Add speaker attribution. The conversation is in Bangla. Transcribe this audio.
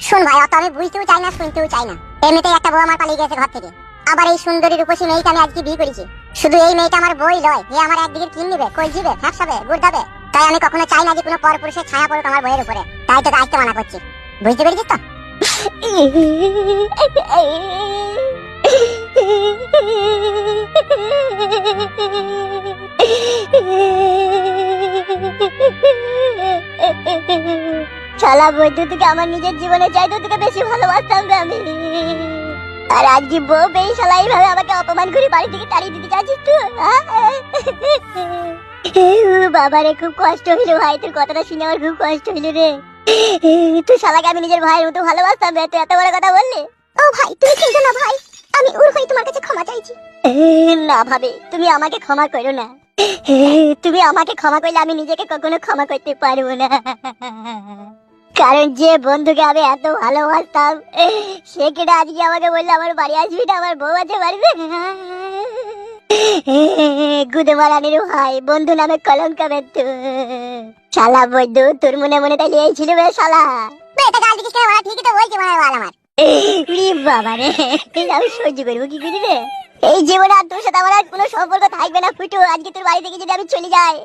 Speaker 1: শোন ভাই, অত আমি বুঝতেও চাই না, শুনতেও চাই না। এমনিতেই একটা বউ আমার পালিয়ে গেছে ঘর থেকে, আবার এই সুন্দরী রূপসী মেয়েটা আমি আজকে বিয়ে করেছি। শুধু এই মেয়েটা আমার বই লয়, এ আমার একদিকে কিন নিবে, কই জিবে, ফ্যাপসাবে, গুড়। তাই আমি কখনো চাই না যে কোনো পরপুরুষের ছায়া পড়ুক আমার বইয়ের উপরে। তাই তোকে আজকে মানা করছি, বুঝতে পেরেছিস তো?
Speaker 2: শালা বৈদ্যু, তোকে আমার নিজের জীবনে চাইতো তোকে বেশি ভালোবাসতাম রে আমি। আর আজকে বউ পেয়ে শালা এইভাবে আমাকে অপমান করে বাড়ি থেকে তাড়িয়ে দিতে চাচ্ছিস তুই? বাবারে খুব কষ্ট হইলো ভাই, তোর কথাটা শুনে আমার খুব কষ্ট হইলো রে। তুই শালাকে আমি নিজের ভাইয়ের মতো ভালোবাসতাম রে, তুই এত বড় কথা বললি?
Speaker 1: ও ভাই, তুমি খেলছো না ভাই, আমি ওর হয়ে তোমার কাছে ক্ষমা চাইছি।
Speaker 2: না ভাবে, তুমি আমাকে ক্ষমা করো না। তুমি আমাকে ক্ষমা করলে আমি নিজেকে কখনো ক্ষমা করতে পারবো না। কারণ যে বন্ধুকে আমি এত ভালোবাসতাম, সে কেটে আজকে আমাকে বললো আমার বাড়ি আসবি না, আমার বউ আছে বাড়িতে। গুদে মারানির ভাই, বন্ধু নামে কলঙ্ক বেতু। শালা বৈদ্যু, তোর মনে মনে তাই এই ছিল বে শালা।
Speaker 1: এটা গাল দিকে কেন? ঠিকই তো বলছি মনে হয় আমার।
Speaker 2: বাবা রে, আমি সহ্য করবো কি করি রে? এই জীবনে আর তোর সাথে আমার আর কোনো সম্পর্ক থাকবে না ফুটু। আজকে তোর বাড়ি থেকে যদি আমি চলে যাই,